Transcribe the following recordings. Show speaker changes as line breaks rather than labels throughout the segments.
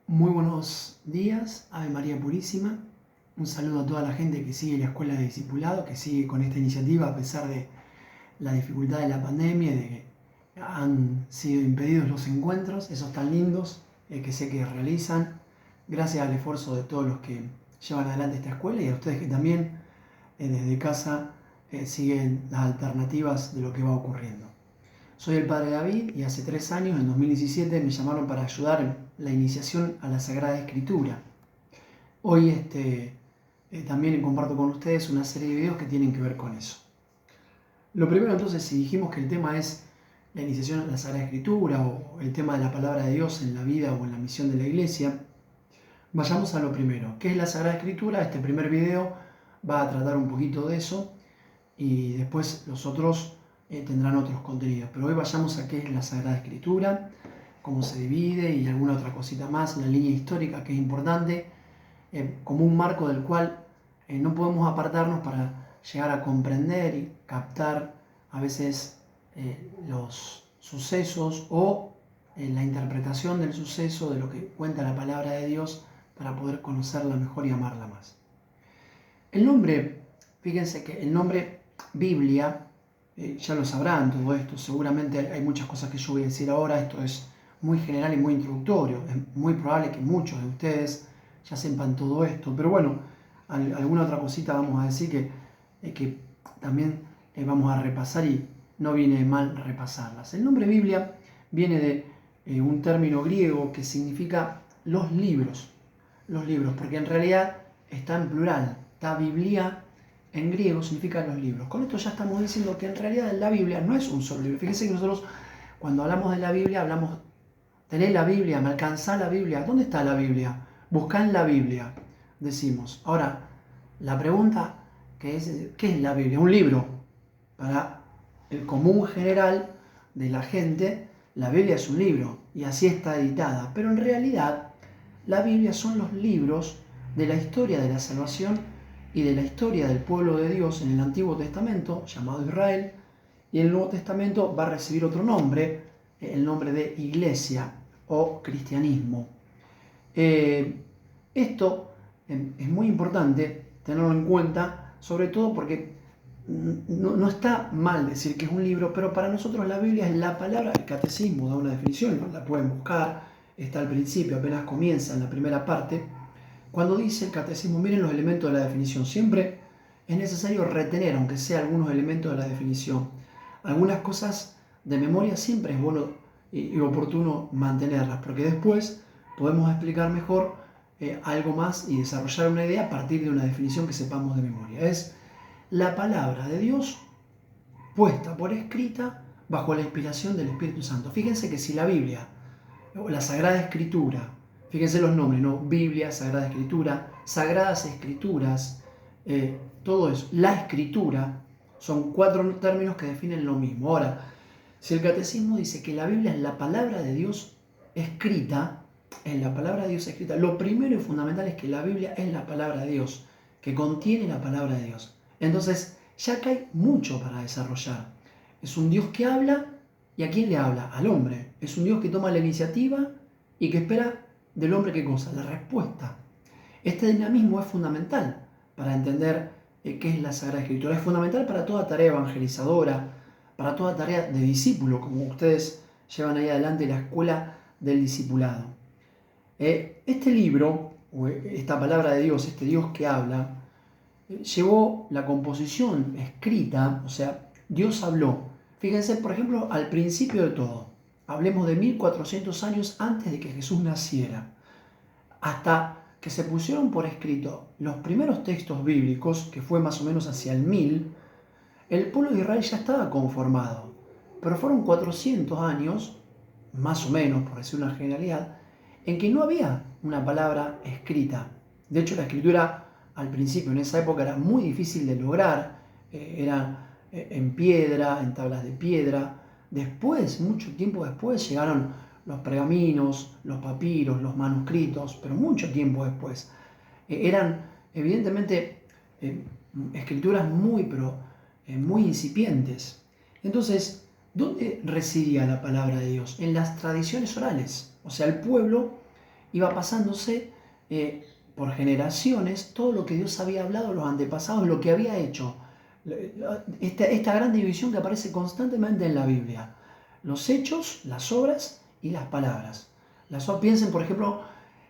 Muy buenos días, Ave María Purísima. Un saludo a toda la gente que sigue la Escuela de Discipulado, que sigue con esta iniciativa a pesar de la dificultad de la pandemia, de que han sido impedidos los encuentros, esos tan lindos que sé que realizan, gracias al esfuerzo de todos los que llevan adelante esta escuela y a ustedes que también desde casa siguen las alternativas de lo que va ocurriendo. Soy el Padre David y hace 3 años, en 2017, me llamaron para ayudar en la iniciación a la Sagrada Escritura. Hoy también comparto con ustedes una serie de videos que tienen que ver con eso. Lo primero entonces, si dijimos que el tema es la iniciación a la Sagrada Escritura o el tema de la palabra de Dios en la vida o en la misión de la Iglesia, vayamos a lo primero. ¿Qué es la Sagrada Escritura? Este primer video va a tratar un poquito de eso y después los otros tendrán otros contenidos. Pero hoy vayamos a qué es la Sagrada Escritura, cómo se divide y alguna otra cosita más, la línea histórica que es importante, como un marco del cual no podemos apartarnos para llegar a comprender y captar a veces los sucesos o la interpretación del suceso, de lo que cuenta la palabra de Dios, para poder conocerla mejor y amarla más. El nombre, fíjense que el nombre Biblia, ya lo sabrán todo esto, seguramente hay muchas cosas que yo voy a decir ahora, esto es muy general y muy introductorio, es muy probable que muchos de ustedes ya sepan todo esto, pero bueno, alguna otra cosita vamos a decir que también vamos a repasar y no viene mal repasarlas. El nombre Biblia viene de un término griego que significa los libros, porque en realidad está en plural, está Biblia. En griego significa los libros. Con esto ya estamos diciendo que en realidad la Biblia no es un solo libro. Fíjense que nosotros cuando hablamos de la Biblia hablamos, tenés la Biblia, me alcanzá la Biblia. ¿Dónde está la Biblia? Buscá en la Biblia, decimos. Ahora, la pregunta que es, ¿qué es la Biblia? Un libro. Para el común general de la gente, la Biblia es un libro y así está editada. Pero en realidad, la Biblia son los libros de la historia de la salvación y de la historia del pueblo de Dios en el Antiguo Testamento, llamado Israel, y el Nuevo Testamento va a recibir otro nombre, el nombre de Iglesia o cristianismo. Esto es muy importante tenerlo en cuenta, sobre todo porque no está mal decir que es un libro, pero para nosotros la Biblia es la palabra. El catecismo da una definición, la pueden buscar, está al principio, apenas comienza en la primera parte. Cuando dice el catecismo, miren los elementos de la definición, siempre es necesario retener, aunque sea algunos elementos de la definición. Algunas cosas de memoria siempre es bueno y oportuno mantenerlas, porque después podemos explicar mejor algo más y desarrollar una idea a partir de una definición que sepamos de memoria. Es la palabra de Dios puesta por escrita bajo la inspiración del Espíritu Santo. Fíjense que si la Biblia o la Sagrada Escritura, fíjense los nombres, ¿no? Biblia, Sagrada Escritura, Sagradas Escrituras, todo eso. La Escritura son 4 términos que definen lo mismo. Ahora, si el catecismo dice que la Biblia es la palabra de Dios escrita, lo primero y fundamental es que la Biblia es la palabra de Dios, que contiene la palabra de Dios. Entonces, ya acá hay mucho para desarrollar. Es un Dios que habla, ¿y a quién le habla? Al hombre. Es un Dios que toma la iniciativa y que espera del hombre ¿qué cosa? La respuesta. Este dinamismo es fundamental para entender qué es la Sagrada Escritura. Es fundamental para toda tarea evangelizadora, para toda tarea de discípulo, como ustedes llevan ahí adelante la escuela del discipulado. Este libro, o esta palabra de Dios, este Dios que habla, llevó la composición escrita, o sea, Dios habló. Fíjense, por ejemplo, al principio de todo. Hablemos de 1400 años antes de que Jesús naciera, hasta que se pusieron por escrito los primeros textos bíblicos, que fue más o menos hacia el 1000, el pueblo de Israel ya estaba conformado, pero fueron 400 años, más o menos, por decir una generalidad, en que no había una palabra escrita. De hecho, la escritura al principio, en esa época, era muy difícil de lograr, era en piedra, en tablas de piedra. Después, mucho tiempo después, llegaron los pergaminos, los papiros, los manuscritos, pero mucho tiempo después. Eran, evidentemente, escrituras muy incipientes. Entonces, ¿dónde residía la palabra de Dios? En las tradiciones orales. O sea, el pueblo iba pasándose por generaciones todo lo que Dios había hablado, los antepasados, lo que había hecho. Esta gran división que aparece constantemente en la Biblia. Los hechos, las obras y las palabras. Piensen, por ejemplo,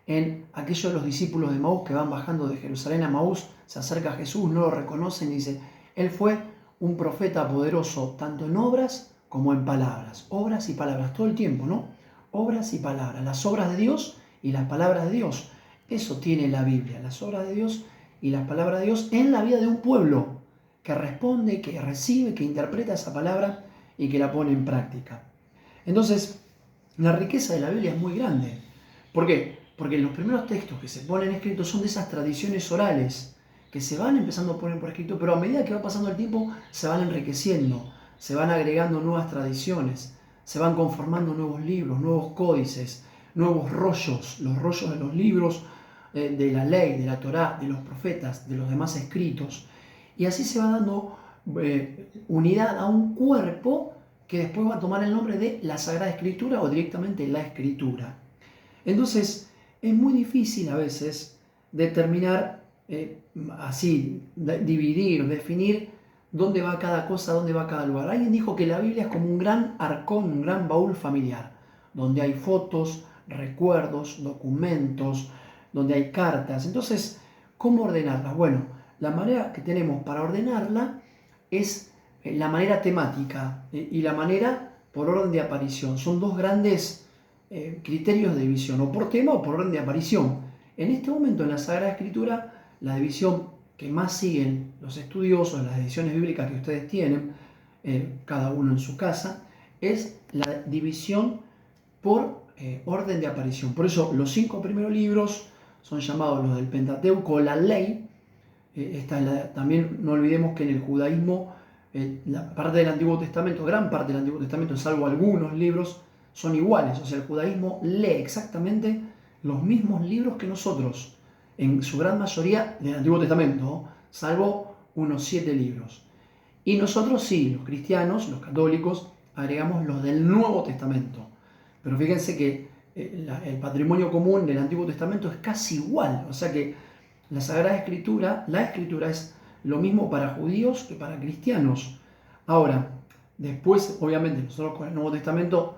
en aquellos de los discípulos de Maús que van bajando de Jerusalén a Maús, se acerca a Jesús, no lo reconocen y dice, Él fue un profeta poderoso, tanto en obras como en palabras. Obras y palabras, todo el tiempo, ¿no? Obras y palabras, las obras de Dios y las palabras de Dios. Eso tiene la Biblia, las obras de Dios y las palabras de Dios en la vida de un pueblo que responde, que recibe, que interpreta esa palabra y que la pone en práctica. Entonces, la riqueza de la Biblia es muy grande. ¿Por qué? Porque los primeros textos que se ponen escritos son de esas tradiciones orales que se van empezando a poner por escrito, pero a medida que va pasando el tiempo se van enriqueciendo, se van agregando nuevas tradiciones, se van conformando nuevos libros, nuevos códices, nuevos rollos, los rollos de los libros de la ley, de la Torá, de los profetas, de los demás escritos. Y así se va dando unidad a un cuerpo que después va a tomar el nombre de la Sagrada Escritura o directamente la Escritura. Entonces, es muy difícil a veces determinar dividir, definir dónde va cada cosa, dónde va cada lugar. Alguien dijo que la Biblia es como un gran arcón, un gran baúl familiar, donde hay fotos, recuerdos, documentos, donde hay cartas. Entonces, ¿cómo ordenarla? Bueno, la manera que tenemos para ordenarla es la manera temática y la manera por orden de aparición. Son dos grandes criterios de división, o por tema o por orden de aparición. En este momento en la Sagrada Escritura, la división que más siguen los estudiosos, las ediciones bíblicas que ustedes tienen, cada uno en su casa, es la división por orden de aparición. Por eso los 5 primeros libros son llamados los del Pentateuco, la ley. También no olvidemos que en el judaísmo, la parte del Antiguo Testamento, gran parte del Antiguo Testamento, salvo algunos libros, son iguales. O sea, el judaísmo lee exactamente los mismos libros que nosotros, en su gran mayoría del Antiguo Testamento, salvo unos 7 libros. Y nosotros sí, los cristianos, los católicos, agregamos los del Nuevo Testamento. Pero fíjense que el patrimonio común del Antiguo Testamento es casi igual. O sea que la Sagrada Escritura, la Escritura es lo mismo para judíos que para cristianos. Ahora, después, obviamente, nosotros con el Nuevo Testamento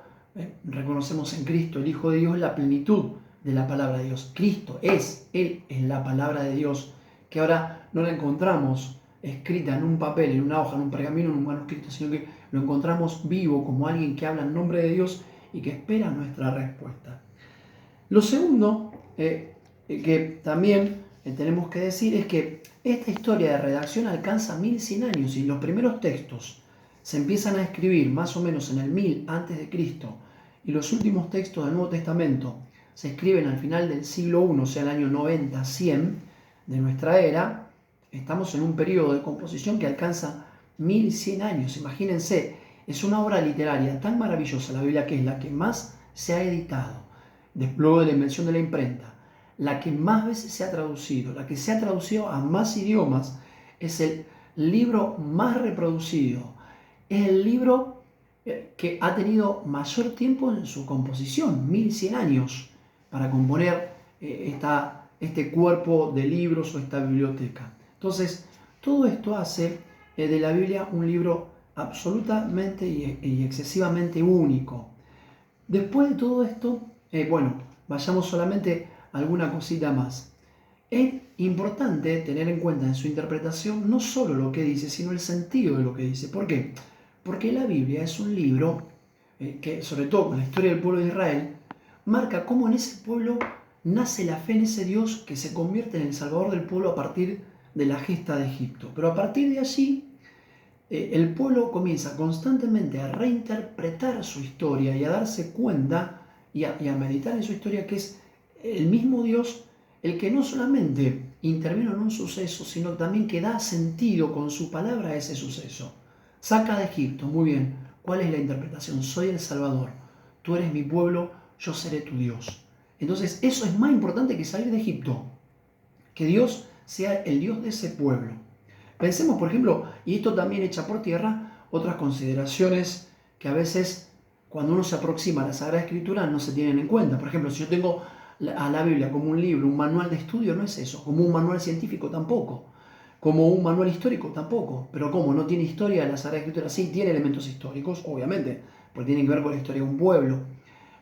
reconocemos en Cristo, el Hijo de Dios, la plenitud de la palabra de Dios. Cristo Él es la palabra de Dios, que ahora no la encontramos escrita en un papel, en una hoja, en un pergamino, en un manuscrito, sino que lo encontramos vivo como alguien que habla en nombre de Dios y que espera nuestra respuesta. Lo segundo que también tenemos que decir es que esta historia de redacción alcanza 1100 años y los primeros textos se empiezan a escribir más o menos en el 1000 a.C. y los últimos textos del Nuevo Testamento se escriben al final del siglo I, o sea, el año 90-100 de nuestra era. Estamos en un periodo de composición que alcanza 1100 años. Imagínense, es una obra literaria tan maravillosa la Biblia, que es la que más se ha editado, luego de la invención de la imprenta, la que más veces se ha traducido, la que se ha traducido a más idiomas, es el libro más reproducido, es el libro que ha tenido mayor tiempo en su composición, 1100 años, para componer este cuerpo de libros o esta biblioteca. Entonces, todo esto hace de la Biblia un libro absolutamente y excesivamente único. Después de todo esto, vayamos solamente a alguna cosita más. Es importante tener en cuenta en su interpretación no solo lo que dice, sino el sentido de lo que dice. ¿Por qué? Porque la Biblia es un libro que, sobre todo con la historia del pueblo de Israel, marca cómo en ese pueblo nace la fe en ese Dios que se convierte en el Salvador del pueblo a partir de la gesta de Egipto. Pero a partir de allí, el pueblo comienza constantemente a reinterpretar su historia y a darse cuenta y a meditar en su historia, que es el mismo Dios el que no solamente intervino en un suceso, sino también que da sentido con su palabra a ese suceso. Saca de Egipto, muy bien. ¿Cuál es la interpretación? Soy el Salvador. Tú eres mi pueblo, yo seré tu Dios. Entonces, eso es más importante que salir de Egipto. Que Dios sea el Dios de ese pueblo. Pensemos, por ejemplo, y esto también echa por tierra otras consideraciones que a veces, cuando uno se aproxima a la Sagrada Escritura, no se tienen en cuenta. Por ejemplo, si yo tengo a la Biblia como un libro, un manual de estudio, no es eso. Como un manual científico tampoco. Como un manual histórico tampoco. Pero ¿cómo? ¿No tiene historia la Sagrada Escritura? Sí, tiene elementos históricos, obviamente, porque tienen que ver con la historia de un pueblo.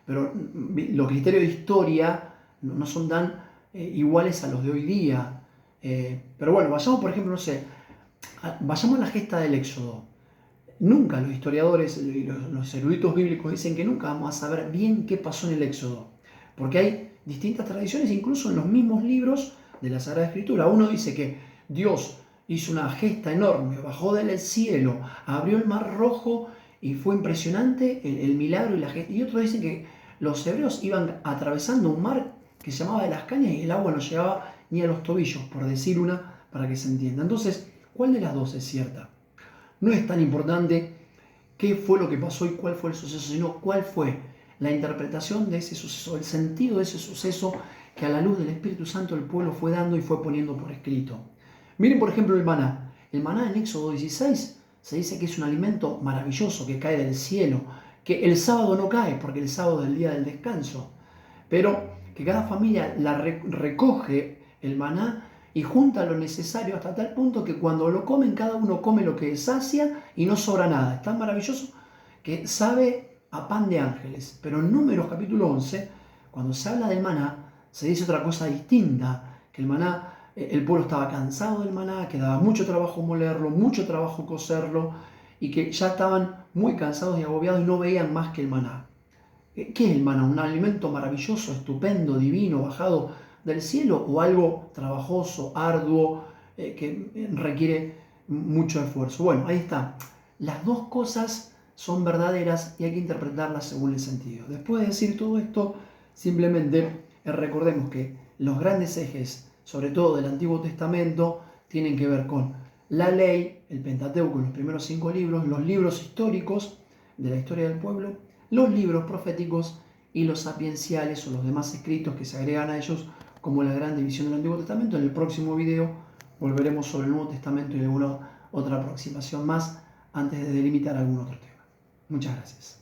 Pero los criterios de historia no son tan iguales a los de hoy día. Pero bueno, vayamos, por ejemplo, no sé, vayamos a la gesta del Éxodo. Nunca los historiadores y los eruditos bíblicos dicen que nunca vamos a saber bien qué pasó en el Éxodo, porque hay distintas tradiciones, incluso en los mismos libros de la Sagrada Escritura. Uno dice que Dios hizo una gesta enorme, bajó del cielo, abrió el mar rojo y fue impresionante el milagro y la gesta. Y otros dicen que los hebreos iban atravesando un mar que se llamaba de las Cañas y el agua no llegaba ni a los tobillos, por decir una, para que se entienda. Entonces, ¿cuál de las dos es cierta? No es tan importante qué fue lo que pasó y cuál fue el suceso, sino cuál fue la interpretación de ese suceso, el sentido de ese suceso que a la luz del Espíritu Santo el pueblo fue dando y fue poniendo por escrito. Miren, por ejemplo, el maná. El maná en Éxodo 16 se dice que es un alimento maravilloso que cae del cielo, que el sábado no cae porque el sábado es el día del descanso, pero que cada familia recoge el maná y junta lo necesario hasta tal punto que cuando lo comen cada uno come lo que sacia y no sobra nada. Es tan maravilloso que sabe a pan de ángeles. Pero en Números capítulo 11, cuando se habla del maná, se dice otra cosa distinta, que el maná, el pueblo estaba cansado del maná, que daba mucho trabajo molerlo, mucho trabajo cocerlo, y que ya estaban muy cansados y agobiados y no veían más que el maná. ¿Qué es el maná? ¿Un alimento maravilloso, estupendo, divino, bajado del cielo o algo trabajoso, arduo, que requiere mucho esfuerzo? Bueno, ahí está. Las dos cosas son verdaderas y hay que interpretarlas según el sentido. Después de decir todo esto, simplemente recordemos que los grandes ejes, sobre todo del Antiguo Testamento, tienen que ver con la ley, el Pentateuco, los primeros 5 libros, los libros históricos de la historia del pueblo, los libros proféticos y los sapienciales o los demás escritos que se agregan a ellos como la gran división del Antiguo Testamento. En el próximo video volveremos sobre el Nuevo Testamento y alguna otra aproximación más antes de delimitar algún otro tema. Muchas gracias.